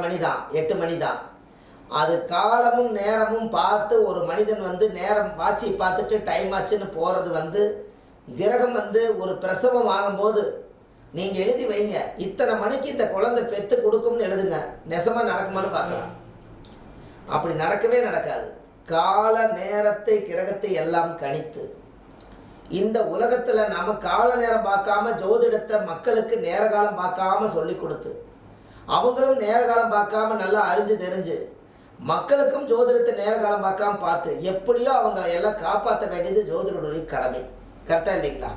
மணி தான், 8 மணி தான். அது காலமும் நேரமும் பார்த்து ஒரு மனிதன் வந்து நேரம் வாட்சி பார்த்துட்டு டைம் ஆச்சுன்னு போகிறது வந்து கிரகம் வந்து ஒரு பிரசவம் ஆகும்போது நீங்கள் எழுதி வைங்க, இத்தனை மணிக்கு இந்த குழந்தை பெற்று கொடுக்கும்னு எழுதுங்க. நெசமாக நடக்குமான்னு பார்க்கலாம். அப்படி நடக்கவே நடக்காது. கால நேரத்தை கிரகத்தை எல்லாம் கணித்து இந்த உலகத்தில் நம்ம கால நேரம் பார்க்காம ஜோதிடத்தை மக்களுக்கு நேர காலம் பார்க்காம சொல்லி கொடுத்து அவங்களும் நேர காலம் பார்க்காம நல்லா அறிஞ்சு தெரிஞ்சு மக்களுக்கும் ஜோதிடத்தை நேர காலம் பார்க்காம பார்த்து எப்படியோ அவங்கள எல்லாம் காப்பாற்ற வேண்டியது ஜோதிடருடைய கடமை. கரெக்டா இல்லைங்களா?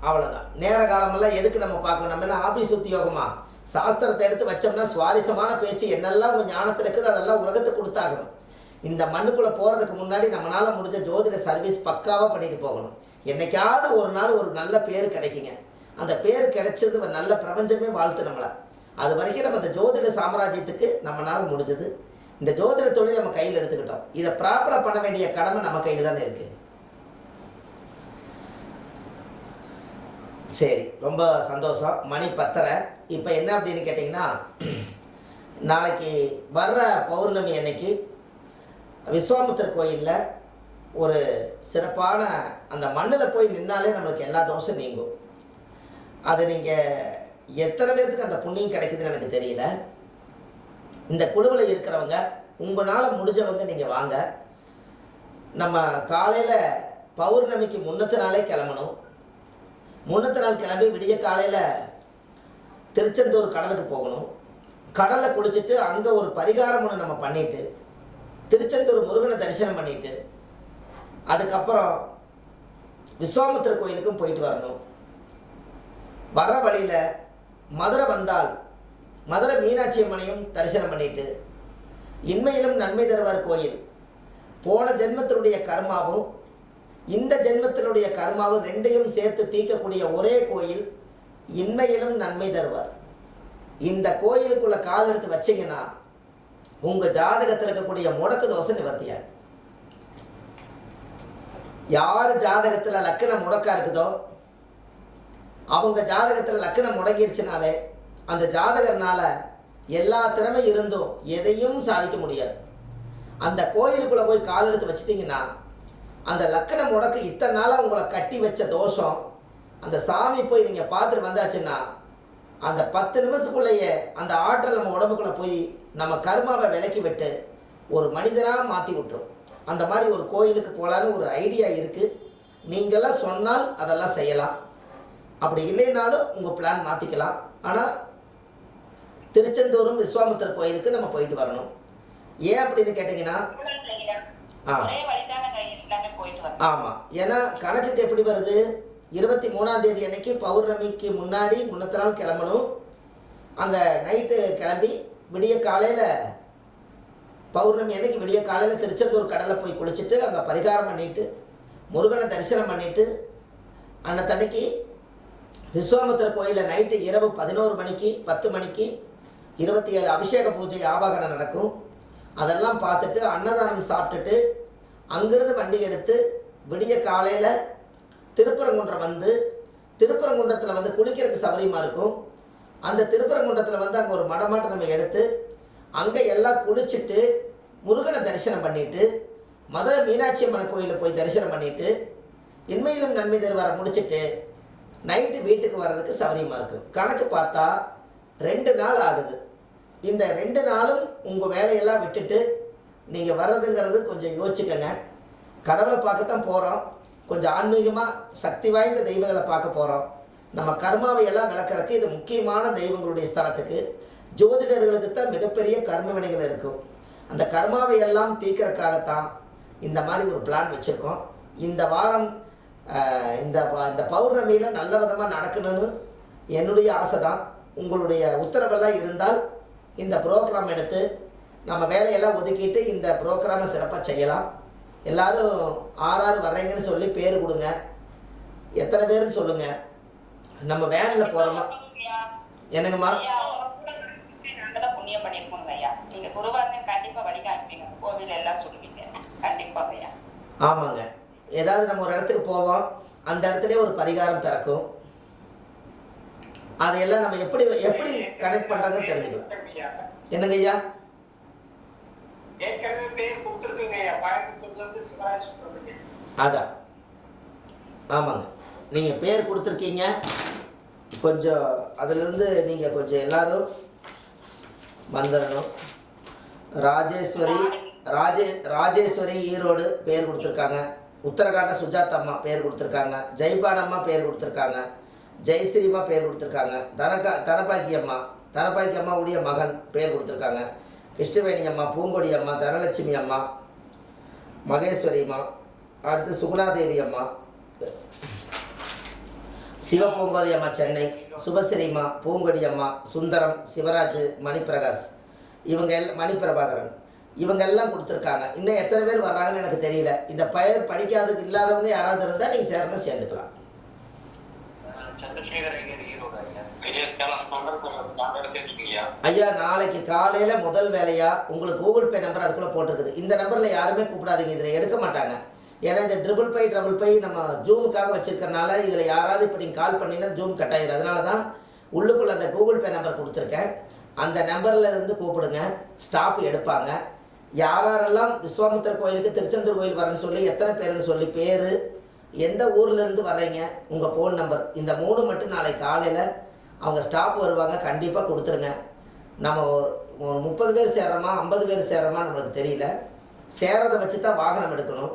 அவ்வளோதான். நேர காலமெல்லாம் எதுக்கு நம்ம பார்க்கணும்? நம்ம என்ன ஆபீஸ் உத்தியோகமா? சாஸ்திரத்தை எடுத்து வச்சோம்னா சுவாரஸ்யமான பேச்சு என்னெல்லாம் உங்கள் ஞானத்தில் இருக்குது அதெல்லாம் உலகத்துக்கு கொடுத்தாகணும். இந்த மண்ணுக்குள்ளே போகிறதுக்கு முன்னாடி நம்மளால் முடிஞ்ச ஜோதிட சர்வீஸ் பக்காவாக பண்ணிட்டு போகணும். என்னைக்காவது ஒரு நாள் ஒரு நல்ல பேர் கிடைக்குங்க. அந்த பேர் கிடைச்சது நல்ல பிரபஞ்சமே வாழ்த்து நம்மளை. அது வரைக்கும் நம்ம இந்த ஜோதிட சாம்ராஜ்யத்துக்கு நம்மளால் முடிஞ்சது. இந்த ஜோதிட தொழில் நம்ம கையில் எடுத்துக்கிட்டோம். இதை ப்ராப்பராக பண்ண வேண்டிய கடமை நம்ம கையில் தானே இருக்குது. சரி, ரொம்ப சந்தோஷம். மணி 10:30. இப்போ என்ன அப்படின்னு கேட்டிங்கன்னா, நாளைக்கு வர்ற பௌர்ணமி அன்னைக்கு விஸ்வாமித்திரர் கோயிலில் ஒரு சிறப்பான அந்த மண்ணில் போய் நின்னாலே நம்மளுக்கு எல்லா தோஷம் நீங்கும். அது நீங்கள் எத்தனை பேர்த்துக்கு அந்த புண்ணியம் கிடைக்குதுன்னு எனக்கு தெரியல. இந்த குழுவில் இருக்கிறவங்க உங்களால் முடிஞ்சவங்க நீங்கள் வாங்க. நம்ம காலையில் பௌர்ணமிக்கு முன்னத்து நாளே கிளம்பணும். முன்னத்து நாள் கிளம்பி விடிய காலையில் திருச்செந்தூர் கடலுக்கு போகணும். கடலில் குளிச்சுட்டு அங்கே ஒரு பரிகாரம் ஒன்று நம்ம பண்ணிவிட்டு திருச்செந்தூர் முருகனை தரிசனம் பண்ணிவிட்டு அதுக்கப்புறம் விஸ்வாமித்திர கோயிலுக்கும் போயிட்டு வரணும். வர வழியில் மதுரை வந்தால் மதுரை மீனாட்சி அம்மனையும் தரிசனம் பண்ணிட்டு இன்மையிலும் நன்மை தருவார் கோயில். போன ஜென்மத்தினுடைய கர்மாவும் இந்த ஜென்மத்தினுடைய கர்மாவும் ரெண்டையும் சேர்த்து தீர்க்கக்கூடிய ஒரே கோயில் இன்மையிலும் நன்மை தருவார். இந்த கோயிலுக்குள்ள கால் எடுத்து வச்சிங்கன்னா உங்கள் ஜாதகத்தில் இருக்கக்கூடிய முடக்கு தோசை நிவர்த்தியார். யார் ஜாதகத்தில் லக்கணம் முடக்கா இருக்குதோ அவங்க ஜாதகத்தில் லக்கணம் முடங்கிருச்சுனாலே அந்த ஜாதகர்னால எல்லா திறமை இருந்தும் எதையும் சாதிக்க முடியாது. அந்த கோயிலுக்குள்ளே போய் கால் எடுத்து வச்சிட்டிங்கன்னா அந்த லக்கண முடக்கு இத்தனை நாளாக உங்களை கட்டி வச்ச தோஷம் அந்த சாமி போய் நீங்கள் பார்த்துட்டு வந்தாச்சுன்னா அந்த 10 நிமிஷத்துக்குள்ளேயே அந்த ஆற்றல் நம்ம உடம்புக்குள்ளே போய் நம்ம கர்மாவை விலக்கி விட்டு ஒரு மனிதனாக மாற்றி விட்டுரும். அந்த மாதிரி ஒரு கோயிலுக்கு போகலான்னு ஒரு ஐடியா இருக்குது. நீங்களாம் சொன்னால் அதெல்லாம் செய்யலாம். அப்படி இல்லைனாலும் உங்கள் பிளான் மாற்றிக்கலாம். ஆனால் திருச்செந்தூரும் விஸ்வாமித்திர கோயிலுக்கு நம்ம போயிட்டு வரணும். ஏன் அப்படின்னு கேட்டிங்கன்னா ஆமாம், ஏன்னா கணக்குக்கு எப்படி வருது, 23ஆம் தேதி அன்னைக்கு பௌர்ணமிக்கு முன்னாடி முன்னத்த நாள் கிளம்பணும். அங்கே நைட்டு கிளம்பி விடிய காலையில் பௌர்ணமி அன்னைக்கு விடிய காலையில் திருச்செந்தூர் கடலில் போய் குளிச்சுட்டு அங்கே பரிகாரம் பண்ணிவிட்டு முருகனை தரிசனம் பண்ணிவிட்டு அன்னைக்கு விஸ்வாமித்திர கோயிலில் நைட்டு இரவு 11 மணிக்கு 10 மணிக்கு 27 அபிஷேக பூஜை ஆவாகனம் நடக்கும். அதெல்லாம் பார்த்துட்டு அன்னதானம் சாப்பிட்டுட்டு அங்கிருந்து வண்டி எடுத்து விடிய காலையில் திருப்பரங்குன்றம் வந்து திருப்பரங்குன்றத்தில் வந்து குளிக்கிறதுக்கு சௌகரியமாக இருக்கும். அந்த திருப்பரங்குன்றத்தில் வந்து அங்கே ஒரு மடமாட்டை நம்ம எடுத்து அங்கே எல்லாம் குளிச்சுட்டு முருகனை தரிசனம் பண்ணிவிட்டு மதுரை மீனாட்சி அம்மன் கோயிலில் போய் தரிசனம் பண்ணிவிட்டு இன்மையிலும் நன்மை தருவாரை முடிச்சுட்டு நைட்டு வீட்டுக்கு வர்றதுக்கு சௌகரியமாக இருக்கும். கணக்கு பார்த்தா 2 நாள் ஆகுது. இந்த 2 நாளும் உங்கள் வேலையெல்லாம் விட்டுட்டு நீங்கள் வர்றதுங்கிறது கொஞ்சம் யோசிச்சுக்கங்க. கடவுளை பார்க்கத்தான் போகிறோம். கொஞ்சம் ஆன்மீகமாக சக்தி வாய்ந்த தெய்வங்களை பார்க்க போகிறோம். நம்ம கர்மாவை எல்லாம் விளக்கறதுக்கு இது முக்கியமான தெய்வங்களுடைய ஸ்தலத்துக்கு ஜோதிடர்களுக்கு தான் மிகப்பெரிய கர்ம வினைகள் இருக்கும். அந்த கர்மாவை எல்லாம் தீர்க்கறதுக்காகத்தான் இந்த மாதிரி ஒரு பிளான் வச்சுருக்கோம். இந்த வாரம் இந்த பௌர்ணமியில் நல்ல விதமாக நடக்கணும்னு என்னுடைய ஆசை தான். உங்களுடைய உத்தரவெல்லாம் இருந்தால் இந்த ப்ரோக்ராம் எடுத்து நம்ம வேலையெல்லாம் ஒதுக்கிட்டு இந்த ப்ரோக்ராமை சிறப்பாக செய்யலாம். எல்லோரும் 6 வர்றீங்கன்னு சொல்லி பேர் கொடுங்க. எத்தனை பேருன்னு சொல்லுங்கள். நம்ம வேனில் போகிறோமா? என்னங்கம்மா? புண்ணியம் பண்ணிருக்கோங்க ஐயா. நீங்க குருவாரே கண்டிப்பா வழி காட்டுவீங்க. கோவில் எல்லாம் சொல்லுவீங்க கண்டிப்பா ஐயா. ஆமாங்க. ஏதாவது நம்ம ஒரு இடத்துக்கு போவோம், அந்த இடத்துலயே ஒரு பரிகாரம் பிறக்கும். அதையெல்லாம் நம்ம எப்படி எப்படி கனெக்ட் பண்ணுறதுன்னு தெரிஞ்சுக்கலாம். என்னங்க ஐயா? ஏற்கனவே பேர் கொடுத்துருக்குங்க ஐயா, கோயம்புத்தூர்லேருந்து சிவராஜ் சுப்பிரமணியன். அதான், ஆமாங்க, நீங்கள் பேர் கொடுத்துருக்கீங்க. கொஞ்சம் அதிலிருந்து நீங்கள் கொஞ்சம் எல்லாரும் வந்துடணும். ராஜேஸ்வரி ஈரோடு பேர் கொடுத்துருக்காங்க. உத்தரகாண்ட சுஜாதம்மா பேர் கொடுத்துருக்காங்க. ஜெய்பானம்மா பேர் கொடுத்துருக்காங்க. ஜெயஸ்ரீமா பேர் கொடுத்துருக்காங்க. தனபாக்கி அம்மா உடைய மகன் பேர் கொடுத்துருக்காங்க. கிருஷ்ணவேணி அம்மா, பூங்கொடி அம்மா, தனலட்சுமி அம்மா, மகேஸ்வரி அம்மா, அடுத்து சுகுணாதேவி அம்மா, சிவபூங்கோதி அம்மா சென்னை, சுபஸ்ரீமா, பூங்கொடி அம்மா, சுந்தரம், சிவராஜ், மணிப்பிரகாஷ், மணிப்பிரபாகரன், இவங்க எல்லாம் கொடுத்துருக்காங்க. இன்னும் எத்தனை பேர் வர்றாங்கன்னு எனக்கு தெரியல. இந்த பெயர் படிக்காததுக்கு இல்லாதவங்க யாராவது இருந்தால் நீங்கள் சேரணும், சேர்ந்துக்கலாம். ஐயா, நாளைக்கு காலையில் முதல் வேலையாக உங்களுக்கு கூகுள் பே நம்பர் அதுக்குள்ளே போட்டிருக்குது. இந்த நம்பரில் யாருமே கூப்பிடாதீங்க, இதில் எடுக்க மாட்டாங்க. ஏன்னா இந்த 555 நம்ம ஜூமுக்காக வச்சுருக்கறனால இதில் யாராவது இப்போ நீங்கள் கால் பண்ணிங்கன்னா ஜூம் கட் ஆகிடும். அதனால தான் உள்ளுக்குள்ளே அந்த கூகுள் பே நம்பர் கொடுத்துருக்கேன். அந்த நம்பரில் இருந்து கூப்பிடுங்க, ஸ்டாப் எடுப்பாங்க. யாரெல்லாம் விஸ்வாமித்திர கோயிலுக்கு திருச்செந்தூர் கோயில் வரேன்னு சொல்லி எத்தனை பேருன்னு சொல்லி பேர், எந்த ஊர்லேருந்து வர்றீங்க, உங்கள் ஃபோன் நம்பர், இந்த 3 மட்டும் நாளைக்கு காலையில் அவங்க ஸ்டாப் வருவாங்க. கண்டிப்பாக கொடுத்துருங்க. நம்ம ஒரு 30 பேர் சேர்றோமா 50 பேர் சேர்றோமா நம்மளுக்கு தெரியல. சேர்றதை வச்சு தான் வாகனம் எடுக்கணும்.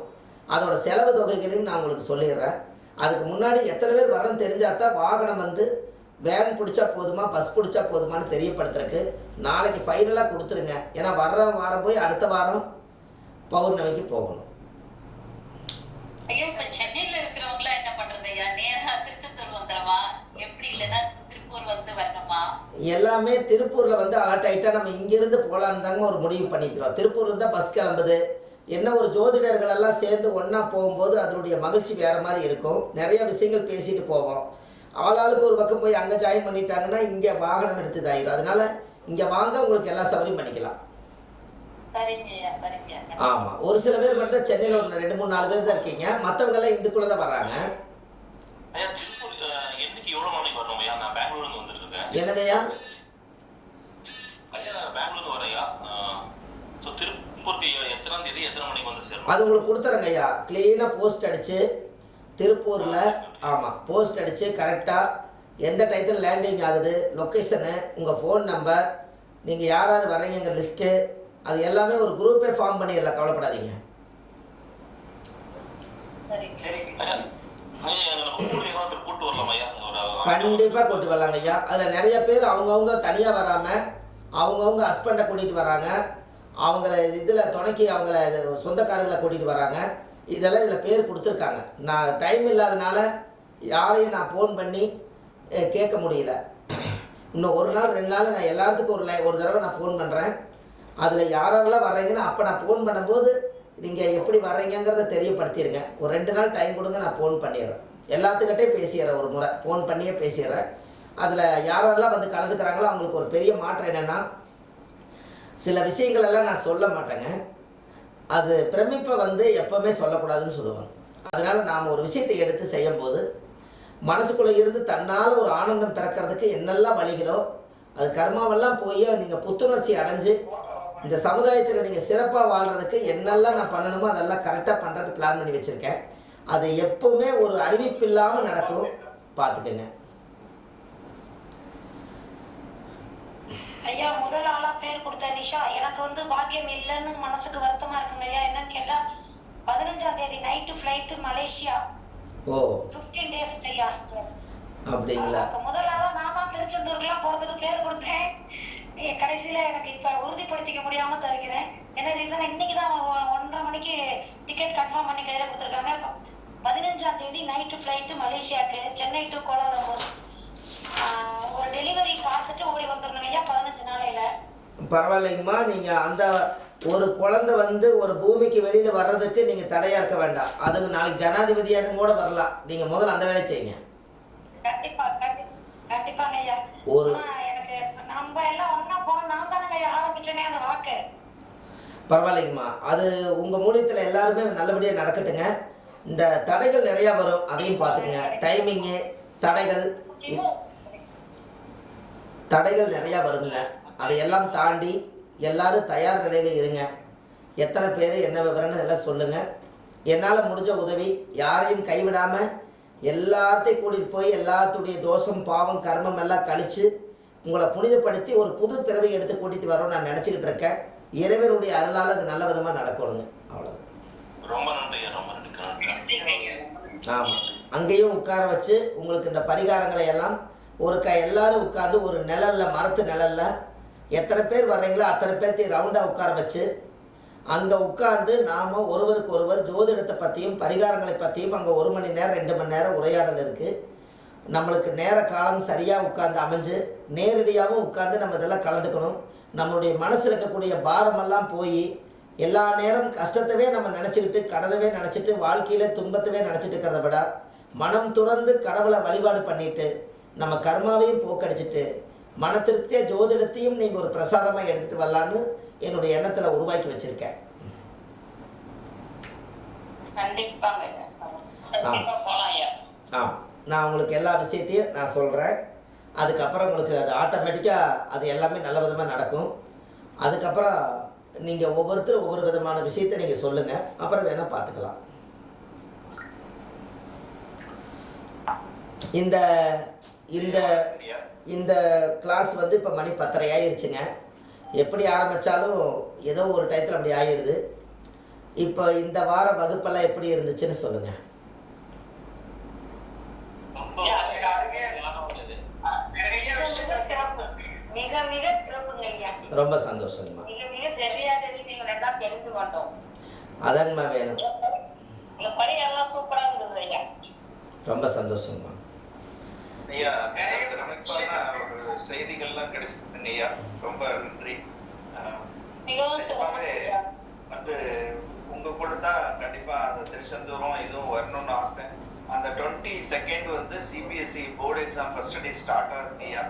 அதோட செலவு தொகைகளையும் நான் உங்களுக்கு சொல்லிடுறேன். அதுக்கு முன்னாடி எத்தனை பேர் வர்றேன்னு தெரிஞ்சால் தான் வாகனம் வந்து வேன் பிடிச்சா போதுமா பஸ் பிடிச்சா போதுமான்னு தெரியப்படுத்துறதுக்கு நாளைக்கு ஃபைனலாக கொடுத்துருங்க. ஏன்னா வர்ற வாரம் போய் அடுத்த வாரம் பௌர்ணமிக்கு போகணும். ஐயா, இப்ப சென்னையில இருக்கிறவங்களா என்ன பண்றது ஐயா? நேரா திருச்செந்தூர் வந்துடவா, எப்படி? இல்லைன்னா திருப்பூர் வந்து வரணுமா? எல்லாமே திருப்பூரில் வந்து அலர்ட் ஆகிட்டா நம்ம இங்கேருந்து போகலான்னு தாங்க ஒரு முடிவு பண்ணிக்கிறோம். திருப்பூர்லேருந்து தான் பஸ் கிளம்புது. என்ன ஒரு ஜோதிடர்கள் எல்லாம் சேர்ந்து ஒன்றா போகும்போது அதனுடைய மகிழ்ச்சி வேறு மாதிரி இருக்கும். நிறைய விஷயங்கள் பேசிட்டு போவோம். ஆளாளுக்கு ஒரு பக்கம் போய் அங்கே ஜாயின் பண்ணிட்டாங்கன்னா இங்கே வாகனம் எடுத்துதாயிரும். அதனால் இங்கே வாங்க, உங்களுக்கு எல்லா சௌகரியம் பண்ணிக்கலாம். ஆமாம், ஒரு சில பேர் மட்டும் தான் சென்னையில் ஒரு 2, 3, 4 பேர் தான் இருக்கீங்க. மற்றவங்க எல்லாம் இந்துக்குள்ளே தான் வர்றாங்க. என்னங்கய்யா? அது உங்களுக்கு கொடுத்துறேங்க ஐயா. கிளீனாக போஸ்ட் அடித்து திருப்பூரில், ஆமாம், போஸ்ட் அடித்து கரெக்டாக எந்த டயத்தில் லேண்டிங் ஆகுது, லொக்கேஷனு, உங்கள் ஃபோன் நம்பர், நீங்கள் யார் யார் வர்றீங்கிற லிஸ்ட்டு, அது எல்லாமே ஒரு குரூப்பே ஃபார்ம் பண்ணிடலாம். கவலைப்படாதீங்க. கண்டிப்பாக கூட்டு வரலாங்க ஐயா. அதில் நிறைய பேர் அவங்கவுங்க தனியாக வராமல் அவங்கவுங்க ஹஸ்பண்டை கூட்டிகிட்டு வராங்க. அவங்கள இதில் துணைக்கி அவங்கள சொந்தக்காரங்களை கூட்டிகிட்டு வராங்க. இதெல்லாம் இதில் பேர் கொடுத்துருக்காங்க. நான் டைம் இல்லாதனால யாரையும் நான் ஃபோன் பண்ணி கேட்க முடியல. இன்னும் 1 நாள் 2 நாள் நான் எல்லாத்துக்கும் ஒரு தடவை நான் ஃபோன் பண்ணுறேன். அதில் யாரெல்லாம் வர்றீங்கன்னா அப்போ நான் ஃபோன் பண்ணும்போது நீங்கள் எப்படி வர்றீங்கிறத தெரியப்படுத்திடுங்க. ஒரு 2 நாள் டைம் கொடுங்க, நான் ஃபோன் பண்ணிடுறேன். எல்லாத்துக்கிட்டே பேசிடுறேன், ஒரு முறை ஃபோன் பண்ணியே பேசிடுறேன். அதில் யாரெல்லாம் வந்து கலந்துக்கிறாங்களோ அவங்களுக்கு ஒரு பெரிய மாற்றம் என்னென்னா, சில விஷயங்களெல்லாம் நான் சொல்ல மாட்டேங்க. அது பிரமிப்பை வந்து எப்போவுமே சொல்லக்கூடாதுன்னு சொல்லுவாங்க. அதனால் நாம் ஒரு விஷயத்தை எடுத்து செய்யும்போது மனசுக்குள்ளே இருந்து தன்னால் ஒரு ஆனந்தம் பிறக்கிறதுக்கு என்னெல்லாம் வழிகளோ அது கர்மாவெல்லாம் போய் நீங்கள் புத்துணர்ச்சி அடைஞ்சு இந்த சமுதாயத்தில் நீங்கள் சிறப்பாக வாழ்கிறதுக்கு என்னெல்லாம் நான் பண்ணணுமோ அதெல்லாம் கரெக்டாக பண்ணுறதுக்கு பிளான் பண்ணி வச்சுருக்கேன். அது எப்போவுமே ஒரு அறிவிப்பு இல்லாமல் நடக்கும், பார்த்துக்கங்க. ஐயா, முதல் ஆளா பேர் கொடுத்த நிஷா, எனக்கு வந்து பாக்கியம் இல்லைன்னு மனசுக்கு வருத்தமா இருக்குங்க ஐயா. என்னன்னு கேட்டா 15ஆம் தேதி நைட்டு ஃபிளைட் மலேசியா. ஓ, 15 days ஐயா. அப்படிங்களா? முதல் ஆளா நான் தான் திருச்செந்தூர்க்குலாம் போறதுக்கு பேர் கொடுத்தேன். கடைசியில எனக்கு இப்ப உறுதிப்படுத்திக்க முடியாம தவிக்கிறேன். என்ன ரீசன், இன்னைக்கு தான் 1:30 மணிக்கு டிக்கெட் கன்ஃபார்ம் பண்ணி கையில கொடுத்துருக்காங்க. 15ஆம் தேதி நைட்டு ஃபிளைட் மலேசியாக்கு, சென்னை டு கோலாலம்பூர். ஒரு டெலிவரி பார்த்துட்டு ஓடி வந்துடணும் ஐயா 15 நாளையில. பரவாயில்லைங்கம்மா. நீங்கள் அந்த ஒரு குழந்தை வந்து ஒரு பூமிக்கு வெளியில் வர்றதுக்கு நீங்கள் தடையாக இருக்க வேண்டாம். அது நாளைக்கு ஜனாதிபதியாக கூட வரலாம். நீங்கள் முதல்ல அந்த வேலை செய்யுங்க. கண்டிப்பாங்க ஐயா. ஒரு எனக்கு நம்ம எல்லாம் ஒன்னா போறோம், நான் தானங்க ஐயா ஆரம்பிச்சேனே அந்த வாக்கு. பரவாயில்லைங்கம்மா, அது உங்கள் மூலியத்தில் எல்லாருமே நல்லபடியாக நடக்கட்டுங்க. இந்த தடைகள் நிறையா வரும், அதையும் பார்த்துக்குங்க. டைமிங்கு, தடைகள் தடைகள் நிறையா வருங்க. அதையெல்லாம் தாண்டி எல்லாரும் தயார் நிலையில் இருங்க. எத்தனை பேர் என்ன விவரம்னு எல்லாம் சொல்லுங்கள். என்னால் முடிஞ்ச உதவி, யாரையும் கைவிடாமல் எல்லாத்தையும் கூட்டிகிட்டு போய் எல்லாத்துடைய தோஷம் பாவம் கர்மம் எல்லாம் கழித்து உங்களை புனிதப்படுத்தி ஒரு புது பிறவை எடுத்து கூட்டிகிட்டு வரோன்னு நான் நினச்சிக்கிட்டு இருக்கேன். இறைவனுடைய அருளால் அது நல்ல விதமாக நடக்கணுங்க. அவ்வளோதான். ரொம்ப நன்றி, ரொம்ப நன்றி. ஆமாம், அங்கேயும் உட்கார வச்சு உங்களுக்கு இந்த பரிகாரங்களை எல்லாம் எல்லாரும் உட்காந்து ஒரு நிழலில், மரத்து நிழலில் எத்தனை பேர் வர்றீங்களோ அத்தனை பேர்த்தையும் ரவுண்டாக உட்கார வச்சு அங்கே உட்காந்து நாம் ஒருவருக்கு ஒருவர் ஜோதிடத்தை பற்றியும் பரிகாரங்களை பற்றியும் அங்கே 1 மணி நேரம் 2 மணி நேரம் உரையாடல் இருக்குது. நம்மளுக்கு நேர காலம் சரியாக உட்காந்து அமைஞ்சு நேரடியாகவும் உட்காந்து நம்ம இதெல்லாம் கலந்துக்கணும். நம்மளுடைய மனசில் இருக்கக்கூடிய பாரமெல்லாம் போய் எல்லா நேரம் கஷ்டத்தவே நம்ம நினச்சிக்கிட்டு கடனவே நினச்சிட்டு வாழ்க்கையில் துன்பத்தவே நினச்சிட்டு இருக்கிறத விட மனம் துறந்து கடவுளை வழிபாடு பண்ணிவிட்டு நம்ம கர்மாவையும் போக்கடிச்சிட்டு மன திருப்தியாக ஜோதிடத்தையும் நீங்கள் ஒரு பிரசாதமாக எடுத்துகிட்டு வரலான்னு என்னுடைய எண்ணத்தில் உருவாக்கி வச்சுருக்கேன். நான் உங்களுக்கு எல்லா விஷயத்தையும் நான் சொல்கிறேன். அதுக்கப்புறம் உங்களுக்கு அது ஆட்டோமேட்டிக்காக அது எல்லாமே நல்ல விதமாக நடக்கும். அதுக்கப்புறம் நீங்கள் ஒவ்வொருத்தரும் ஒவ்வொரு விதமான விஷயத்தை நீங்கள் சொல்லுங்கள். அப்புறம் வேணால் பார்த்துக்கலாம். இந்த இந்த இந்த கிளாஸ் வந்து இப்போ மணி 10:30 ஆயிடுச்சுங்க. எப்படி ஆரம்பித்தாலும் ஏதோ ஒரு டயத்தில் அப்படி ஆயிடுது. இப்போ இந்த வார வகுப்பெல்லாம் எப்படி இருந்துச்சுன்னு சொல்லுங்கள். ரொம்ப சந்தோஷங்கம்மா. அதாங்கம்மா வேணும். ரொம்ப சந்தோஷங்கம்மா. ஐயா, ஒரு செய்திகள்லாம் கிடைச்சிருக்குங்க ஐயா, ரொம்ப நன்றி. வந்து உங்க கூட தான் கண்டிப்பா அந்த திருச்செந்தூரும் இதுவும் வரணும்னு ஆசை. அந்த 22nd வந்து CBSE board exam first day start ஆகுதுங்க ஐயா.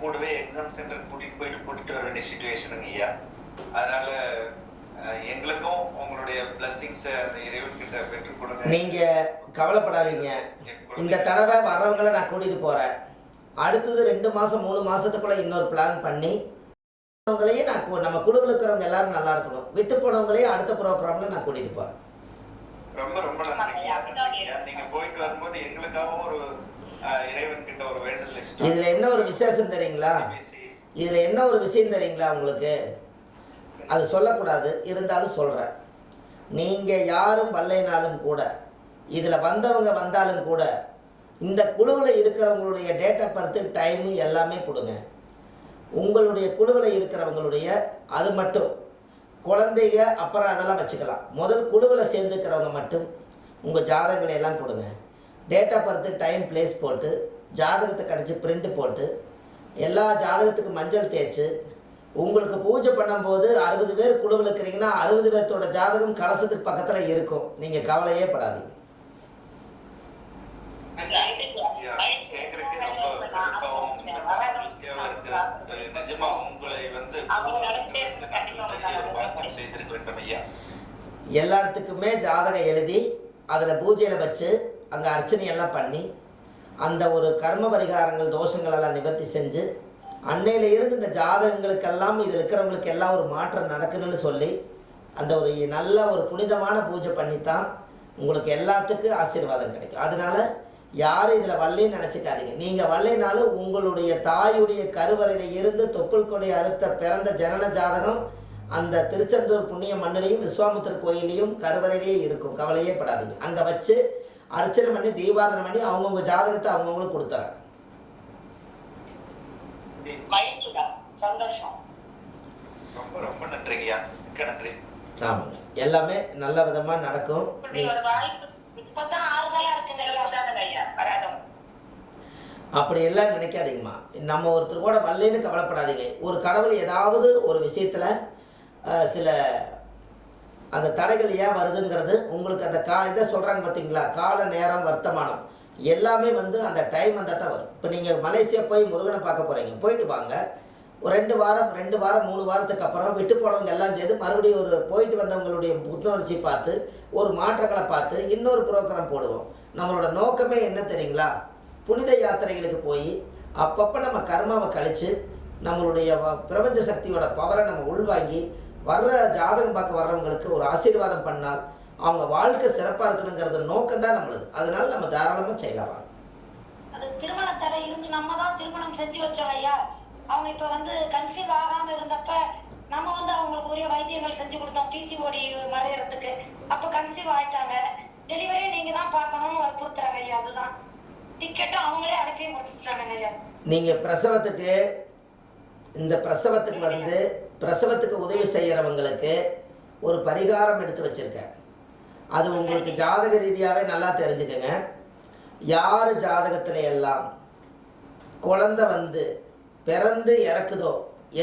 கூடவே எக்ஸாம் சென்டர் கூட்டிட்டு வர வேண்டிய சிச்சுவேஷனுங்க ஐயா. அதனால எங்களுக்கும் உங்களுடைய பிளஸிங்ஸ் அந்த இறைவன் கிட்ட பெற்றுக் கொடுங்க. நீங்க கவலைப்படாதீங்க. இந்த தடவை வர்றவங்களை நான் கூட்டிட்டு போறேன். அடுத்தது 2 மாசம் 3 மாசத்துக்குள்ள இன்னொரு பிளான் பண்ணி அவங்களையும் நான் நம்ம குழுவில் இருக்கிறவங்க எல்லாரும் நல்லா இருக்கணும். விட்டு போனவங்களையும் அடுத்த ப்ரோக்ராம்ல நான் கூட்டிட்டு போறேன். ரொம்ப ரொம்ப நன்றி. நீங்க போயிட்டு வரும்போது எங்களுக்காகவும் ஒரு இறைவன் கிட்ட ஒரு வேண்டுதல். இதுல என்ன ஒரு விசேஷம் தெரியுங்களா? இதுல என்ன ஒரு விஷயம் தெரியுங்களா உங்களுக்கு? அது சொல்லக்கூடாது, இருந்தாலும் சொல்கிறேன். நீங்கள் யாரும் வரலைனாலும் கூட, இதில் வந்தவங்க வந்தாலும் கூட, இந்த குழுவில் இருக்கிறவங்களுடைய டேட் ஆஃப் பர்த்து டைமு எல்லாமே கொடுங்க. உங்களுடைய குழுவில் இருக்கிறவங்களுடைய அது மட்டும் குழந்தைங்க அப்புறம் அதெல்லாம் வச்சுக்கலாம். முதல் குழுவில் சேர்ந்துக்கிறவங்க மட்டும் உங்கள் ஜாதகங்களை எல்லாம் கொடுங்க. Date of birth time place போட்டு ஜாதகத்தை கடிச்சு பிரிண்ட் போட்டு எல்லா ஜாதகத்துக்கு மஞ்சள் தேய்ச்சி உங்களுக்கு பூஜை பண்ணும்போது 60 பேர் குழுவில் இருக்கிறீங்கன்னா 60 பேர்த்தோட ஜாதகம் கலசத்துக்கு பக்கத்தில் இருக்கும். நீங்கள் கவலையே படாதீங்க. எல்லாத்துக்குமே ஜாதகம் எழுதி அதில் பூஜையில் வச்சு அங்கே அர்ச்சனையெல்லாம் பண்ணி அந்த ஒரு கர்ம பரிகாரங்கள் தோஷங்களெல்லாம் நிவர்த்தி செஞ்சு அன்னையில இருந்து இந்த ஜாதகங்களுக்கெல்லாம் இதில் இருக்கிறவங்களுக்கு எல்லாம் ஒரு மாற்றம் நடக்கணும்னு சொல்லி அந்த ஒரு நல்ல ஒரு புனிதமான பூஜை பண்ணித்தான் உங்களுக்கு எல்லாத்துக்கும் ஆசீர்வாதம் கிடைக்கும். அதனால் யாரும் இதில் வல்லைன்னு நினச்சிக்காதீங்க. நீங்கள் வல்லைனாலும் உங்களுடைய தாயுடைய கருவறையில் இருந்து தொப்புள் கொடி அறுத்த பிறந்த ஜனன ஜாதகம் அந்த திருச்செந்தூர் புண்ணிய மண்ணிலையும் விஸ்வாமுத்திரர் கோயிலையும் கருவறையிலேயே இருக்கும். கவலையே படாதீங்க. அங்கே வச்சு அர்ச்சனை பண்ணி தீபாராதனை பண்ணி அவங்கவுங்க ஜாதகத்தை அவங்கவுங்களுக்கு கொடுத்துறேன். சந்தோஷம். ரொம்ப ரொம்ப நன்றிங்கய்யா. மிக்க நன்றி. ஆமாங்க, எல்லாமே நல்ல விதமா நடக்கும். அப்படி எல்லாம் நினைக்காதீங்கம்மா. நம்ம ஒருத்தர் கூட வரலைன்னு கவலைப்படாதீங்க. ஒரு கடவுள் ஏதாவது ஒரு விஷயத்துல சில அந்த தடைகள் ஏன் வருதுங்கிறது உங்களுக்கு அந்த இதை சொல்றாங்க பார்த்தீங்களா, கால நேரம் வர்த்தமானம் எல்லாமே வந்து அந்த டைம் அந்த தான் வரும். இப்போ நீங்கள் மலேசியா போய் முருகனை பார்க்க போகிறீங்க, போயிட்டு வாங்க. ஒரு 2 வாரம் 3 வாரத்துக்கு அப்புறம் விட்டு போனவங்க எல்லாம் செய்து மறுபடியும் ஒரு போயிட்டு வந்தவங்களுடைய புத்துணர்ச்சி பார்த்து ஒரு மாற்றங்களை பார்த்து இன்னொரு ப்ரோக்ராம் போடுவோம். நம்மளோட நோக்கமே என்ன தெரியுங்களா? புனித யாத்திரைகளுக்கு போய் அப்பப்போ நம்ம கர்மாவை கழித்து நம்மளுடைய பிரபஞ்ச சக்தியோட பவரை நம்ம உள்வாங்கி வர்ற ஜாதகம் பார்க்க வர்றவங்களுக்கு ஒரு ஆசீர்வாதம் பண்ணால் அவங்க வாழ்க்கை சிறப்பாக இருக்கணுங்கிறது நோக்கம் தான் நம்மளுது. அதனால நம்ம தாராளமாக செய்யலாம். அது திருமண தடை இருந்து நம்ம தான் திருமணம் செஞ்சு வச்சோம் ஐயா. அவங்க இப்ப வந்து கன்சீவ் ஆகாம இருந்தப்ப நம்ம வந்து அவங்களுக்கு உரிய வைத்தியங்கள் செஞ்சு கொடுத்தோம் பிசிஓடி மறையறதுக்கு. அப்ப கன்சீவ் ஆயிட்டாங்க. டெலிவரியை நீங்க தான் பார்க்கணும்னு வற்புறுத்துறாங்க ஐயா. அதுதான் டிக்கெட்டும் அவங்களே அனுப்பியும் கொடுத்துட்டாங்க ஐயா. நீங்கள் பிரசவத்துக்கு இந்த பிரசவத்துக்கு வந்து பிரசவத்துக்கு உதவி செய்கிறவங்களுக்கு ஒரு பரிகாரம் எடுத்து வச்சுருக்கேன். அது உங்களுக்கு ஜாதக ரீதியாகவே நல்லா தெரிஞ்சுக்கங்க. யார் ஜாதகத்தில் எல்லாம் குழந்தை வந்து பிறந்து இறக்குதோ,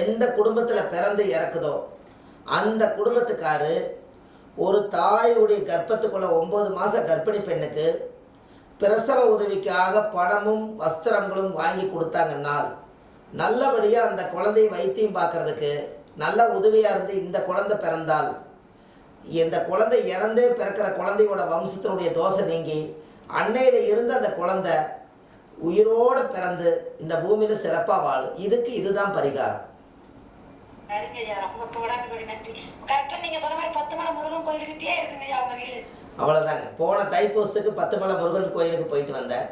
எந்த குடும்பத்தில் பிறந்து இறக்குதோ அந்த குடும்பத்துக்காரு ஒரு தாயுடைய கர்ப்பத்துக்குள்ள 9 மாத கர்ப்பிணி பெண்ணுக்கு பிரசவ உதவிக்காக பணமும் வஸ்திரங்களும் வாங்கி கொடுத்தாங்கன்னால் நல்லபடியாக அந்த குழந்தையை வைத்தியம் பார்க்குறதுக்கு நல்ல உதவியாக இருந்து இந்த குழந்தை பிறந்தால் இந்த குழந்தை இறந்தே பிறக்கிற குழந்தையோட வம்சத்தினுடைய தோசை நீங்கி அன்னையில் இருந்து அந்த குழந்தை உயிரோடு பிறந்து இந்த பூமியில் சிறப்பாக வாழும். இதுக்கு இதுதான் பரிகாரம். அவ்வளோதாங்க. போன தைப்பூசத்துக்கு 10 மலை முருகன் கோயிலுக்கு போயிட்டு வந்தேன்.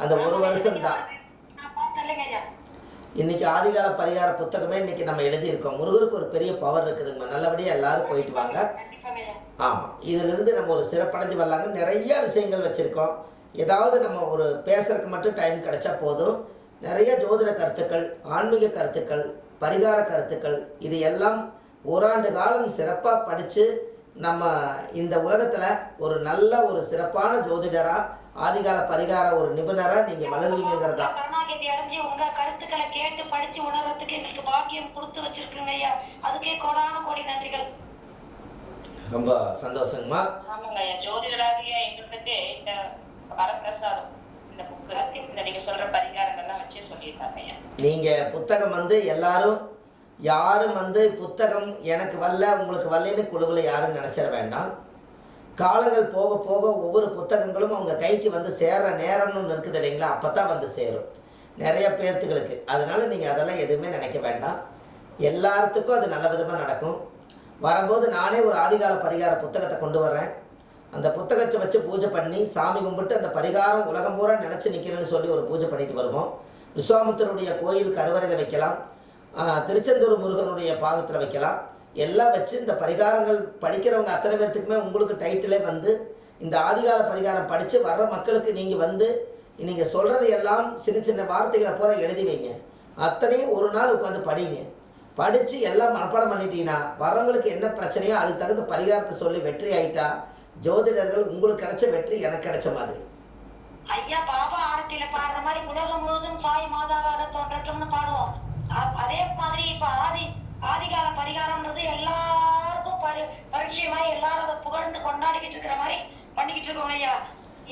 அந்த ஒரு வருஷம்தான். இன்றைக்கி ஆதிகால பரிகார புத்தகமே இன்றைக்கி நம்ம எழுதியிருக்கோம். முருகருக்கு ஒரு பெரிய பவர் இருக்குதுங்க. நல்லபடியாக எல்லோரும் போயிட்டு வாங்க. ஆமாம், இதிலிருந்து நம்ம ஒரு சிறப்படைஞ்சு வரலாங்க. நிறைய விஷயங்கள் வச்சுருக்கோம். ஏதாவது நம்ம ஒரு பேசுறதுக்கு மட்டும் டைம் கிடைச்சா போதும். நிறைய ஜோதிட கருத்துக்கள், ஆன்மீக கருத்துக்கள், பரிகார கருத்துக்கள், இது எல்லாம் ஓராண்டு காலம் சிறப்பாக படித்து நம்ம இந்த உலகத்தில் ஒரு நல்ல ஒரு சிறப்பான ஜோதிடராக ஆதிகால பரிகார ஒரு நிபுணராக நீங்கள் வளர்வீங்கிறதா. கருணாகதி அடைஞ்சு உங்க கருத்துக்களை கேட்டு படிச்சு உணர்றதுக்கு எங்களுக்கு பாக்கியம் கொடுத்து வச்சிருக்குங்க ஐயா. அதுக்கே கோடான கோடி நன்றிகள். ரொம்ப சந்தோஷங்கம்மா. ஆமாங்க ஐயா, ஜோதிடராகிய எங்களுக்கு இந்த வரப்பிரசாதம், இந்த புக்கு, இந்த நீங்க சொல்ற பரிகாரங்கள்லாம் வச்சே சொல்லியிருக்காங்க ஐயா. நீங்கள் புத்தகம் வந்து எல்லாரும் யாரும் வந்து புத்தகம் எனக்கு வரல உங்களுக்கு வரலன்னு குழுவில் யாரும் நினச்சிட வேண்டாம். காலங்கள் போக போக ஒவ்வொரு புத்தகங்களும் அவங்க கைக்கு வந்து சேர்ற நேரம்னு ஒன்று இருக்குது இல்லைங்களா, அப்போ தான் வந்து சேரும் நிறைய பேர்த்துகளுக்கு. அதனால் நீங்கள் அதெல்லாம் எதுவுமே நினைக்க வேண்டாம். எல்லாத்துக்கும் அது நல்ல விதமாக நடக்கும். வரும்போது நானே ஒரு ஆதிகால பரிகார புத்தகத்தை கொண்டு வரேன். அந்த புத்தகத்தை வச்சு பூஜை பண்ணி சாமி கும்பிட்டு அந்த பரிகாரம் உலகம் பூரா நினச்சி நிற்கிறேன்னு சொல்லி ஒரு பூஜை பண்ணிட்டு வருவோம். விஸ்வாமித்திரனுடைய கோயில் கருவறையில் வைக்கலாம், திருச்செந்தூர் முருகனுடைய பாதத்தில் வைக்கலாம். எல்லாம் வச்சு இந்த பரிகாரங்கள் படிக்கிறவங்க அத்தனை பேர்த்துக்குமே உங்களுக்கு டைட்டிலே வந்து இந்த ஆதிகால பரிகாரம் படித்து வர்ற மக்களுக்கு நீங்கள் வந்து நீங்கள் சொல்கிறது எல்லாம் சின்ன சின்ன வார்த்தைகளை பூரா எழுதி வைங்க. அத்தனையும் ஒரு நாள் உட்காந்து படிங்க. படித்து எல்லாம் மனப்பாடம் பண்ணிட்டீங்கன்னா வர்றவங்களுக்கு என்ன பிரச்சனையோ அதுக்கு தகுந்த பரிகாரத்தை சொல்லி வெற்றி ஆகிட்டா ஜோதிடர்கள் உங்களுக்கு கிடைச்ச வெற்றி எனக்கு கிடைச்ச மாதிரி. ஐயா, பாபா ஆரத்தியில பாடுற மாதிரி உலகம் முழுவதும் சாய் மாதாவாக தோன்றட்டும்னு பாடுவோம். அதே மாதிரி இப்ப ஆதிகால பரிகாரம்ன்றது எல்லாருக்கும் பரிச்சயமாய் எல்லாரும் அதை புகழ்ந்து கொண்டாடிக்கிட்டு இருக்கிற மாதிரி பண்ணிக்கிட்டு இருக்கோம் ஐயா.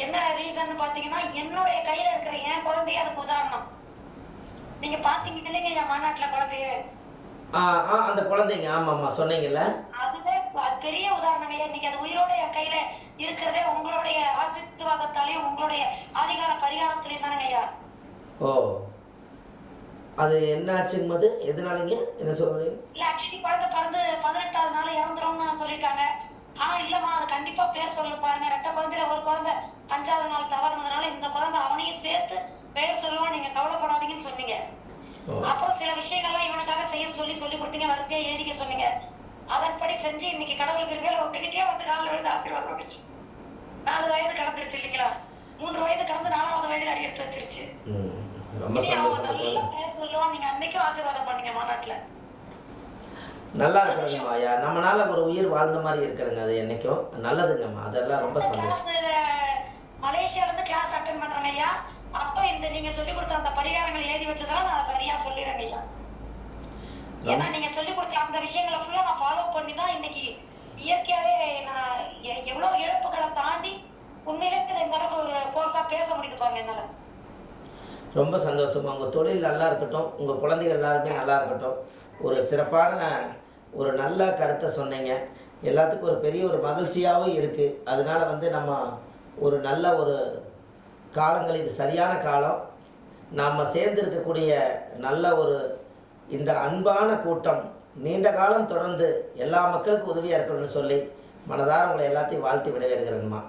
என்ன ரீசன் பாத்தீங்கன்னா என்னுடைய கையில இருக்கிற என் குழந்தைய அதுக்கு உதாரணம். நீங்க பாத்தீங்க இல்லைங்க என் மாநாட்டுல குழந்தைய, அந்த குழந்தைங்க ஆமாம்மா சொன்னீங்கல்ல, அதுவே பெரிய உதாரணம் ஐயா. இன்னைக்கு அது உயிரோட என் கையில இருக்கிறதே உங்களுடைய ஆசீர்வாதத்தாலையும் உங்களுடைய ஆதிகால பரிகாரத்திலையும் தானங்க ஐயா. ஓ, அது என்ன ஆச்சுங்க? அது எதனாலங்க? என்ன சொல்றீங்க? இல்ல ஆக்சுவலி குழந்தை பிறந்து 18வது நாள் இறந்துரும்னு சொல்லிட்டாங்க. ஆனா இல்லம்மா, அது கண்டிப்பா பேர் சொல்லு பாருங்க. ரெட்ட குழந்தையில ஒரு குழந்தை 5வது நாள் தவறுனதுனால இந்த குழந்தை அவனையும் சேர்த்து பேர் சொல்லுவோம், நீங்க கவலைப்படாதீங்கன்னு சொன்னீங்க. அப்புறம் சில விஷயங்கள்லாம் இவனுக்காக செய்ய சொல்லி கொடுத்தீங்க, வரிசையா எழுதிக்க சொன்னீங்க. அதன்படி செஞ்சு இன்னைக்கு கடவுளுக்கு இருக்கையில ஒட்டுக்கிட்டே வந்து காலில் விழுந்து ஆசீர்வாதம் வந்துச்சு. 4 வயது கடந்துருச்சு இல்லைங்களா? 3 வயது கடந்து 4வது வயதுல அடி எடுத்து வச்சிருச்சு. நீங்க அன்னைக்கும் ஆசீர்வாதம் பண்ணீங்க மாநாட்டுல. நல்லா இருக்கணுங்கம்மா ஐயா, நம்மளால ஒரு உயிர் வாழ்ந்த மாதிரி இருக்கணுங்க. அது என்னைக்கும் நல்லதுங்கம்மா. அதெல்லாம் ரொம்ப சந்தோஷம். மலேசியால இருந்து கிளாஸ் அட்டெண்ட் பண்றேன் ஐயா. அப்ப இந்த நீங்க சொல்லி கொடுத்த அந்த பரிகாரங்கள் எழுதி வச்சதெல்லாம் நான் சரியா சொல்லிடுறேன் ஐயா. ஏன்னா நீங்க சொல்லி கொடுத்த அந்த விஷயங்களை ஃபுல்லா நான் ஃபாலோ பண்ணி தான் இன்னைக்கு இயற்கையாவே நான் எவ்வளவு இழப்புகளை தாண்டி உண்மையிலே இந்த அளவுக்கு ஒரு கோர்ஸா பேச முடியுது பாருங்க என்னால. ரொம்ப சந்தோஷமா. உங்கள் தொழில் நல்லா இருக்கட்டும், உங்கள் குழந்தைகள் எல்லாருமே நல்லா இருக்கட்டும். ஒரு சிறப்பான ஒரு நல்ல கருத்தை சொன்னீங்க. எல்லாத்துக்கும் ஒரு பெரிய ஒரு மகிழ்ச்சியாகவும் இருக்குது. அதனால் வந்து நம்ம ஒரு நல்ல ஒரு காலங்கள், இது சரியான காலம். நாம் சேர்ந்திருக்கக்கூடிய நல்ல ஒரு இந்த அன்பான கூட்டம் நீண்ட காலம் தொடர்ந்து எல்லா மக்களுக்கும் உதவியாக இருக்கணும்னு சொல்லி மனதார உங்களை எல்லாத்தையும் வாழ்த்தி விடைபெறுகிறேன்மா.